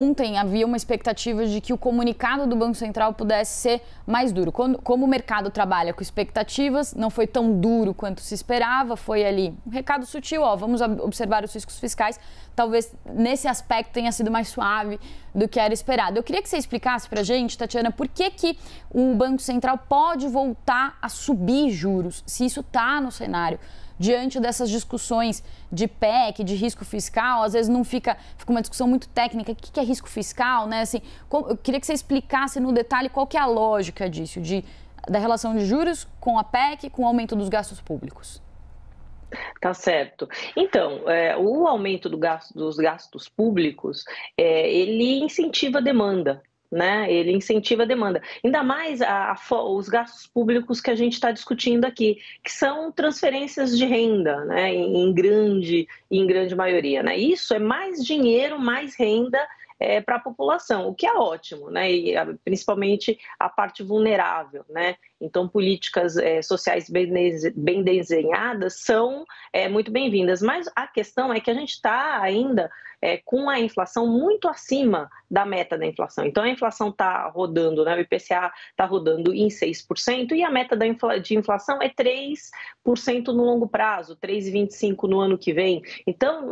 Ontem havia uma expectativa de que o comunicado do Banco Central pudesse ser mais duro. Como o mercado trabalha com expectativas, não foi tão duro quanto se esperava, foi ali um recado sutil, vamos observar os riscos fiscais. Talvez nesse aspecto tenha sido mais suave do que era esperado. Eu queria que você explicasse para a gente, Tatiana, por que o Banco Central pode voltar a subir juros, se isso está no cenário. Diante dessas discussões de PEC, de risco fiscal, às vezes não fica uma discussão muito técnica. O que é risco fiscal, né? Assim, eu queria que você explicasse no detalhe qual que é a lógica disso, da relação de juros com a PEC, com o aumento dos gastos públicos. Tá certo. Então, o aumento dos gastos públicos, ele incentiva a demanda. Né? Ele incentiva a demanda. Ainda mais os gastos públicos que a gente está discutindo aqui, que são transferências de renda, né? em grande maioria. Né? Isso é mais dinheiro, mais renda para a população, o que é ótimo, né? E principalmente a parte vulnerável. Né? Então, políticas sociais bem desenhadas são muito bem-vindas, mas a questão é que a gente está ainda com a inflação muito acima da meta da inflação. Então, a inflação está rodando, né? O IPCA está rodando em 6% e a meta de inflação é 3% no longo prazo, 3,25% no ano que vem. Então,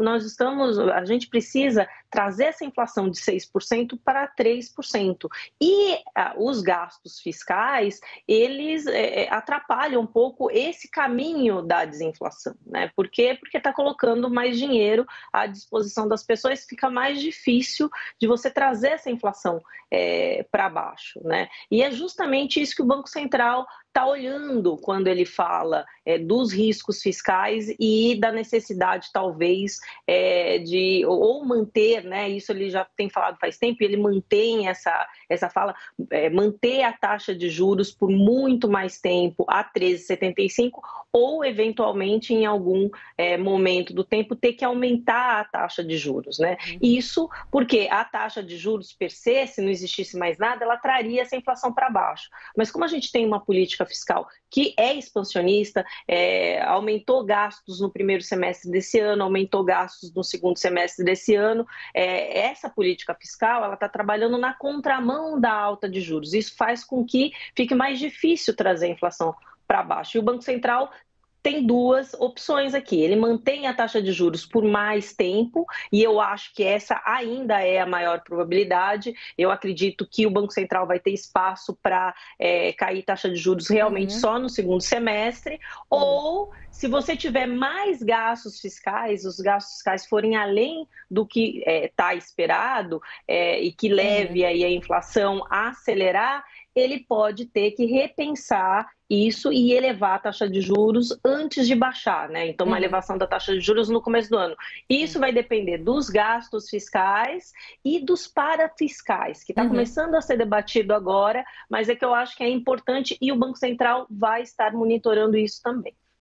a gente precisa trazer essa inflação de 6% para 3%. E os gastos fiscais, eles atrapalham um pouco esse caminho da desinflação, né? Por quê? Porque está colocando mais dinheiro à disposição das pessoas, fica mais difícil de você trazer essa inflação para baixo, né? E é justamente isso que o Banco Central está olhando quando ele fala dos riscos fiscais e da necessidade, talvez, de ou manter, né? Isso ele já tem falado faz tempo, e ele mantém essa fala, manter a taxa de juros por muito mais tempo, a 13,75, ou, eventualmente, em algum momento do tempo, ter que aumentar a taxa de juros, né? Isso porque a taxa de juros per se, se não existisse mais nada, ela traria essa inflação para baixo. Mas como a gente tem uma política fiscal que é expansionista, aumentou gastos no primeiro semestre desse ano, aumentou gastos no segundo semestre desse ano, essa política fiscal, ela está trabalhando na contramão da alta de juros. Isso faz com que fique mais difícil trazer a inflação para baixo. E o Banco Central tem duas opções aqui. Ele mantém a taxa de juros por mais tempo, e eu acho que essa ainda é a maior probabilidade. Eu acredito que o Banco Central vai ter espaço para cair taxa de juros realmente só no segundo semestre, ou se você tiver mais gastos fiscais, os gastos fiscais forem além do que está esperado e que leve aí a inflação a acelerar, ele pode ter que repensar isso e elevar a taxa de juros antes de baixar, né? Então, uma elevação da taxa de juros no começo do ano. Isso vai depender dos gastos fiscais e dos parafiscais, que está começando a ser debatido agora, mas é que eu acho que é importante e o Banco Central vai estar monitorando isso também.